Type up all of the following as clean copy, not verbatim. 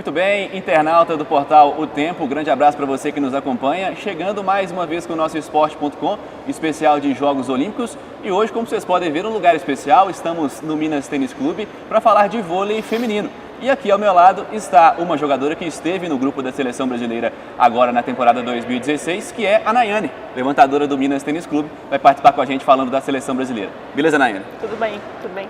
Muito bem, internauta do portal O Tempo, um grande abraço para você que nos acompanha. Chegando mais uma vez com o nosso esporte.com, especial de Jogos Olímpicos. E hoje, como vocês podem ver, um lugar especial, estamos no Minas Tênis Clube para falar de vôlei feminino. E aqui ao meu lado está uma jogadora que esteve no grupo da Seleção Brasileira agora na temporada 2016, que é a Nayane, levantadora do Minas Tênis Clube, vai participar com a gente falando da Seleção Brasileira. Beleza, Nayane? Tudo bem, tudo bem.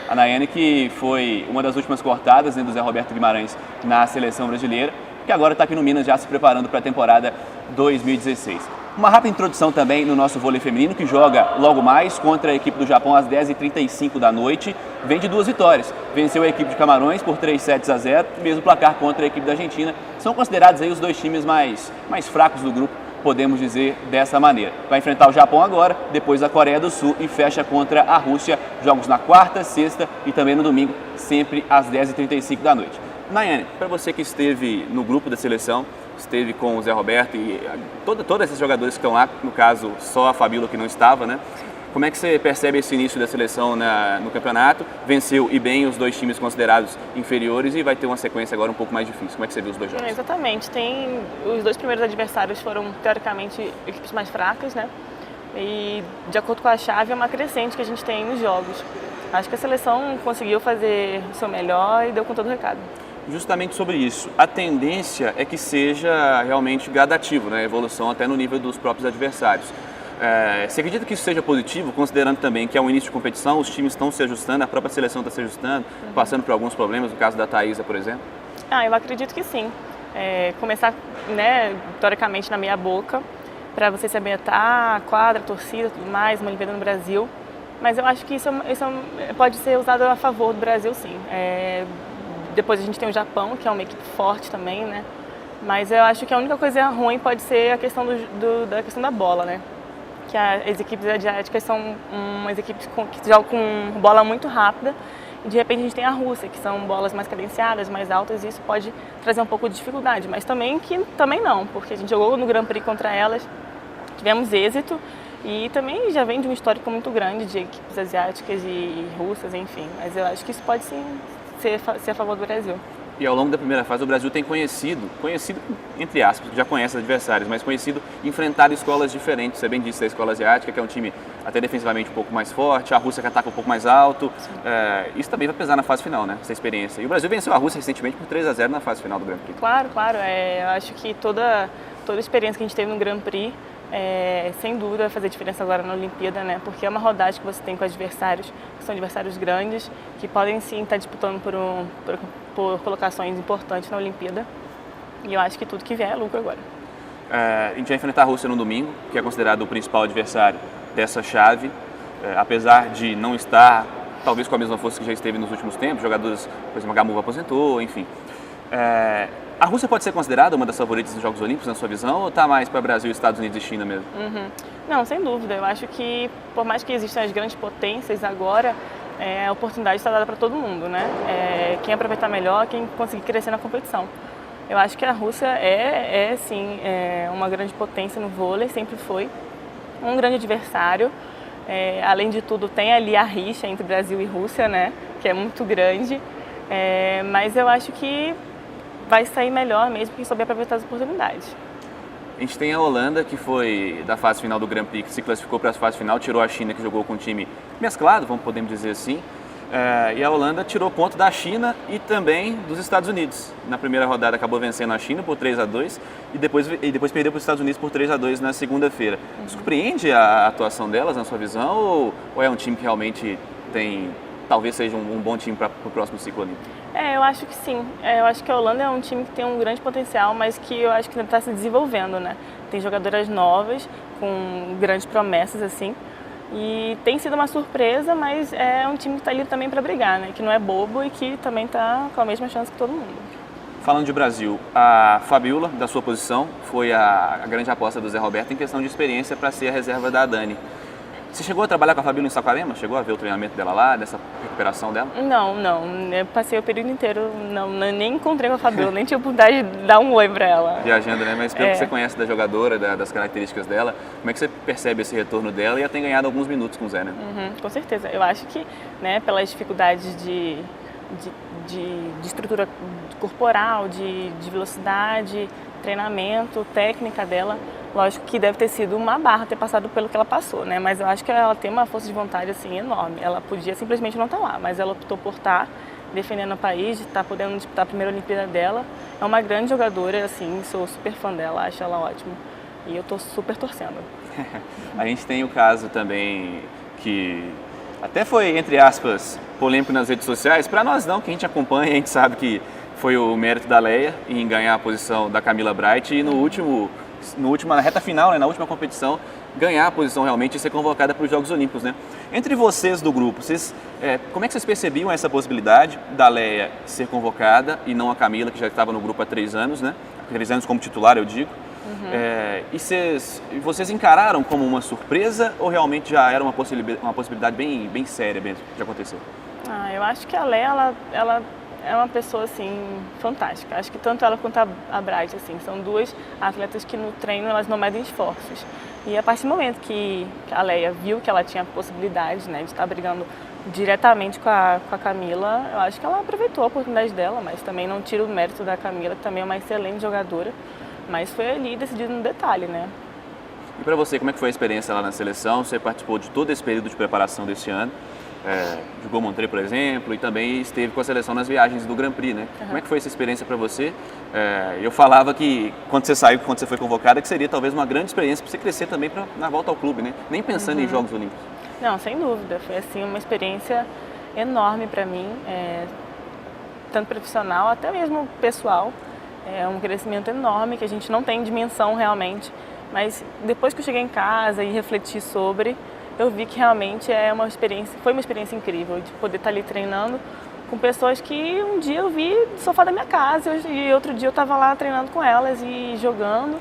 A Nayane que foi uma das últimas cortadas do Zé Roberto Guimarães na Seleção Brasileira, que agora está aqui no Minas já se preparando para a temporada 2016. Uma rápida introdução também no nosso vôlei feminino, que joga logo mais contra a equipe do Japão às 10h35 da noite. Vem de 2 vitórias. Venceu a equipe de Camarões por 3-0, mesmo placar contra a equipe da Argentina. São considerados aí os dois times mais fracos do grupo, podemos dizer dessa maneira. Vai enfrentar o Japão agora, depois a Coreia do Sul e fecha contra a Rússia. Jogos na quarta, sexta e também no domingo, sempre às 10h35 da noite. Nayane, para você que esteve no grupo da seleção, esteve com o Zé Roberto e todos esses jogadores que estão lá, no caso só a Fabíola que não estava, né? Como é que você percebe esse início da seleção no campeonato? Venceu e bem os dois times considerados inferiores e vai ter uma sequência agora um pouco mais difícil. Como é que você viu os dois jogos? Exatamente. Os dois primeiros adversários foram, teoricamente, equipes mais fracas, né? E, de acordo com a chave, é uma crescente que a gente tem nos jogos. Acho que a seleção conseguiu fazer o seu melhor e deu com todo o recado. Justamente sobre isso, a tendência é que seja realmente gradativo, né? A evolução até no nível dos próprios adversários. Você acredita que isso seja positivo, considerando também que é um início de competição, os times estão se ajustando, a própria seleção está se ajustando, passando por alguns problemas, no caso da Thaísa, por exemplo? Eu acredito que sim. Começar, né, teoricamente, na meia boca, para você se ambientar, a quadra, a torcida, tudo mais, uma Olimpíada no Brasil. Mas eu acho que isso pode ser usado a favor do Brasil, sim. Depois a gente tem o Japão, que é uma equipe forte também, né? Mas eu acho que a única coisa ruim pode ser a questão da questão da bola, né? Que as equipes asiáticas são umas equipes que jogam com bola muito rápida e de repente a gente tem a Rússia, que são bolas mais cadenciadas, mais altas, e isso pode trazer um pouco de dificuldade. Mas também não, porque a gente jogou no Grand Prix contra elas, tivemos êxito e também já vem de um histórico muito grande de equipes asiáticas e russas, enfim. Mas eu acho que isso pode sim ser a favor do Brasil. E ao longo da primeira fase o Brasil tem conhecido entre aspas, já conhece os adversários, mas conhecido enfrentar escolas diferentes. Você bem disse, a escola asiática, que é um time até defensivamente um pouco mais forte, a Rússia que ataca um pouco mais alto. Isso também vai pesar na fase final, né? Essa experiência. E o Brasil venceu a Rússia recentemente por 3-0 na fase final do Grand Prix. Claro. Eu acho que toda a experiência que a gente teve no Grand Prix, sem dúvida vai fazer diferença agora na Olimpíada, né? Porque é uma rodagem que você tem com adversários, que são adversários grandes, que podem sim estar disputando por colocações importantes na Olimpíada. E eu acho que tudo que vier é lucro agora. A gente vai enfrentar a Rússia no domingo, que é considerado o principal adversário dessa chave. Apesar de não estar, talvez com a mesma força que já esteve nos últimos tempos, jogadores, por exemplo, a Gamuva aposentou, enfim. A Rússia pode ser considerada uma das favoritas dos Jogos Olímpicos, na sua visão, ou está mais para Brasil, Estados Unidos e China mesmo? Não, sem dúvida. Eu acho que, por mais que existam as grandes potências agora, a oportunidade está dada para todo mundo, né? Quem aproveitar melhor, quem conseguir crescer na competição. Eu acho que a Rússia sim, uma grande potência no vôlei, sempre foi um grande adversário. Além de tudo, tem ali a rixa entre Brasil e Rússia, né? Que é muito grande. Mas eu acho que vai sair melhor mesmo quem souber aproveitar as oportunidades. A gente tem a Holanda, que foi da fase final do Grand Prix, que se classificou para a fase final, tirou a China, que jogou com um time mesclado, podemos dizer assim. E a Holanda tirou ponto da China e também dos Estados Unidos. Na primeira rodada acabou vencendo a China por 3-2 e depois perdeu para os Estados Unidos por 3-2 na segunda-feira. Surpreende a atuação delas, na sua visão, ou é um time que realmente talvez seja um bom time para o próximo ciclo olímpico? Eu acho que sim. Eu acho que a Holanda é um time que tem um grande potencial, mas que eu acho que ainda está se desenvolvendo, né? Tem jogadoras novas, com grandes promessas, assim. E tem sido uma surpresa, mas é um time que está ali também para brigar, né? Que não é bobo e que também está com a mesma chance que todo mundo. Falando de Brasil, a Fabíola, da sua posição, foi a grande aposta do Zé Roberto em questão de experiência para ser a reserva da Dani. Você chegou a trabalhar com a Fabíola em Saquarema? Chegou a ver o treinamento dela lá, dessa recuperação dela? Não. Eu passei o período inteiro, nem encontrei com a Fabíola, nem tinha oportunidade de dar um oi pra ela. Viajando, né? Mas pelo que você conhece da jogadora, das características dela, como é que você percebe esse retorno dela e ela tem ganhado alguns minutos com o Zé, né? Com certeza. Eu acho que, né, pelas dificuldades de estrutura corporal, de velocidade, treinamento, técnica dela. Lógico que deve ter sido uma barra ter passado pelo que ela passou, né? Mas eu acho que ela tem uma força de vontade assim enorme. Ela podia simplesmente não estar lá, mas ela optou por estar defendendo o país, de estar podendo disputar a primeira Olimpíada dela. É uma grande jogadora, assim, sou super fã dela, acho ela ótima. E eu estou super torcendo. A gente tem o caso também que até foi, entre aspas, polêmico nas redes sociais. Para nós não, que a gente acompanha, a gente sabe que foi o mérito da Leia em ganhar a posição da Camila Bright e na reta final, né, na última competição, ganhar a posição realmente e ser convocada para os Jogos Olímpicos, né? Entre vocês do grupo, como é que vocês percebiam essa possibilidade da Leia ser convocada e não a Camila, que já estava no grupo há 3 anos, né? 3 anos como titular, eu digo. E vocês encararam como uma surpresa ou realmente já era uma possibilidade bem séria mesmo de acontecer? Eu acho que a Leia, ela é uma pessoa, assim, fantástica. Acho que tanto ela quanto a Bright, assim, são duas atletas que no treino elas não medem esforços. E a partir do momento que a Leia viu que ela tinha a possibilidade, né, de estar brigando diretamente com a Camila, eu acho que ela aproveitou a oportunidade dela, mas também não tira o mérito da Camila, que também é uma excelente jogadora, mas foi ali decidido no detalhe, né? E para você, como é que foi a experiência lá na seleção? Você participou de todo esse período de preparação desse ano, jogou Montreux, por exemplo, e também esteve com a seleção nas viagens do Grand Prix, né? Como é que foi essa experiência para você? Eu falava que quando você foi convocada, que seria talvez uma grande experiência para você crescer também na volta ao clube, né? Nem pensando em Jogos Olímpicos. Não, sem dúvida. Foi assim uma experiência enorme para mim, tanto profissional até mesmo pessoal. É um crescimento enorme que a gente não tem dimensão realmente, mas depois que eu cheguei em casa e refleti sobre, eu vi que realmente foi uma experiência incrível de poder estar ali treinando com pessoas que um dia eu vi do sofá da minha casa e outro dia eu estava lá treinando com elas e jogando.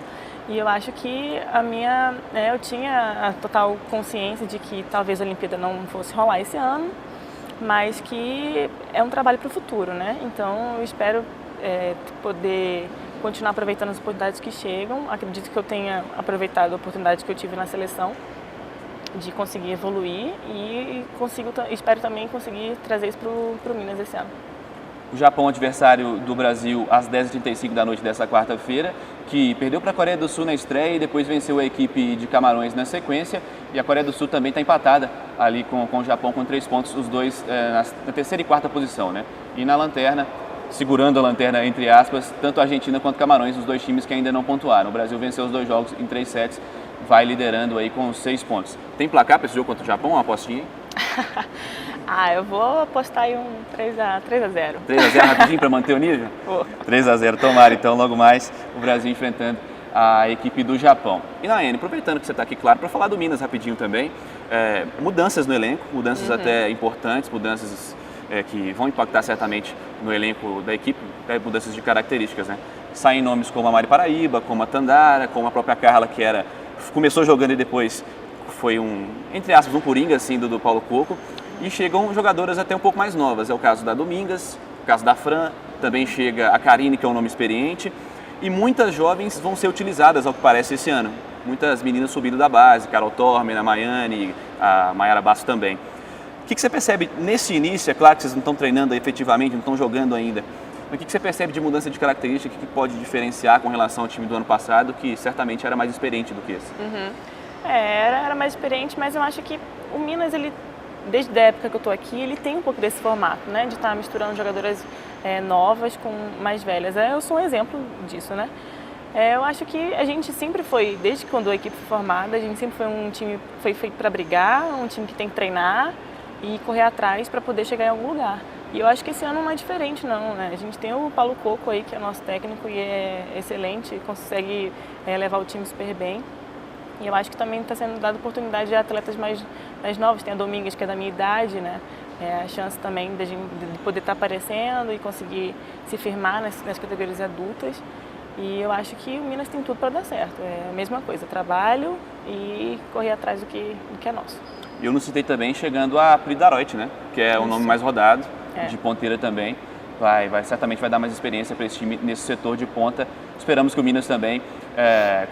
E eu acho que eu tinha a total consciência de que talvez a Olimpíada não fosse rolar esse ano, mas que é um trabalho para o futuro, né? Então eu espero poder continuar aproveitando as oportunidades que chegam. Acredito que eu tenha aproveitado a oportunidade que eu tive na seleção de conseguir evoluir e espero também conseguir trazer isso para o Minas esse ano. O Japão, adversário do Brasil, às 10h35 da noite dessa quarta-feira, que perdeu para a Coreia do Sul na estreia e depois venceu a equipe de Camarões na sequência. E a Coreia do Sul também está empatada ali com o Japão com 3 pontos, os dois na terceira e quarta posição, né? E na lanterna, segurando a lanterna entre aspas, tanto a Argentina quanto Camarões, os dois times que ainda não pontuaram. O Brasil venceu os 2 jogos em 3 sets, vai liderando aí com 6 pontos. Tem placar para esse jogo contra o Japão, uma apostinha? Eu vou apostar aí um 3x0. 3x0 rapidinho para manter o nível? 3x0, tomara então logo mais o Brasil enfrentando a equipe do Japão. E Nayane, aproveitando que você está aqui, claro, para falar do Minas rapidinho também, mudanças no elenco, mudanças até importantes, mudanças que vão impactar certamente no elenco da equipe, mudanças de características, né? Saem nomes como a Mari Paraíba, como a Tandara, como a própria Carla, que começou jogando e depois foi entre aspas, um coringa assim, do Paulo Coco. E chegam jogadoras até um pouco mais novas, é o caso da Domingas, o caso da Fran, também chega a Karine, que é um nome experiente, e muitas jovens vão ser utilizadas, ao que parece, esse ano. Muitas meninas subindo da base, Carol Tormen, a Maiane, a Mayara Basso também. O que você percebe nesse início? É claro que vocês não estão treinando efetivamente, não estão jogando ainda, mas o que você percebe de mudança de característica que pode diferenciar com relação ao time do ano passado, que certamente era mais experiente do que esse? Era mais experiente, mas eu acho que o Minas, desde a época que eu estou aqui, ele tem um pouco desse formato, né? De estar misturando jogadoras novas com mais velhas. Eu sou um exemplo disso, né? Eu acho que a gente sempre foi, desde quando a equipe foi formada, a gente sempre foi um time foi feito para brigar, um time que tem que treinar e correr atrás para poder chegar em algum lugar. E eu acho que esse ano não é diferente, não, né? A gente tem o Paulo Coco aí, que é nosso técnico e é excelente, consegue levar o time super bem. E eu acho que também está sendo dada oportunidade a atletas mais novos. Tem a Domingas, que é da minha idade, né? A chance também de poder estar aparecendo e conseguir se firmar nas categorias adultas. E eu acho que o Minas tem tudo para dar certo. É a mesma coisa, trabalho e correr atrás do que é nosso. Eu não citei também chegando a Pri Daroit, né? Que é o nome mais rodado, de ponteira também. certamente vai dar mais experiência para esse time nesse setor de ponta. Esperamos que o Minas também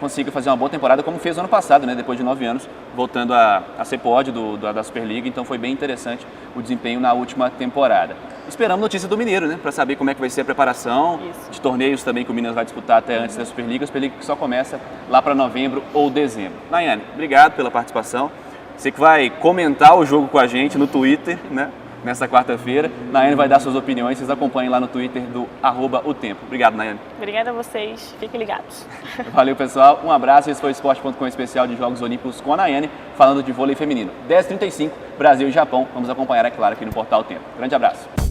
consiga fazer uma boa temporada, como fez ano passado, né? Depois de 9 anos, voltando a ser pódio da Superliga. Então foi bem interessante o desempenho na última temporada. Esperamos notícia do Mineiro, né? Para saber como é que vai ser a preparação de torneios também que o Minas vai disputar até antes da Superliga. A Superliga que só começa lá para novembro ou dezembro. Nayane, obrigado pela participação. Você que vai comentar o jogo com a gente no Twitter, né? Nessa quarta-feira. Nayane vai dar suas opiniões, vocês acompanhem lá no Twitter do @otempo. Obrigado, Nayane. Obrigada a vocês, fiquem ligados. Valeu, pessoal, um abraço. Esse foi o Esporte.com especial de Jogos Olímpicos com a Nayane, falando de vôlei feminino. 10h35, Brasil e Japão. Vamos acompanhar, é claro, aqui no Portal Tempo. Grande abraço.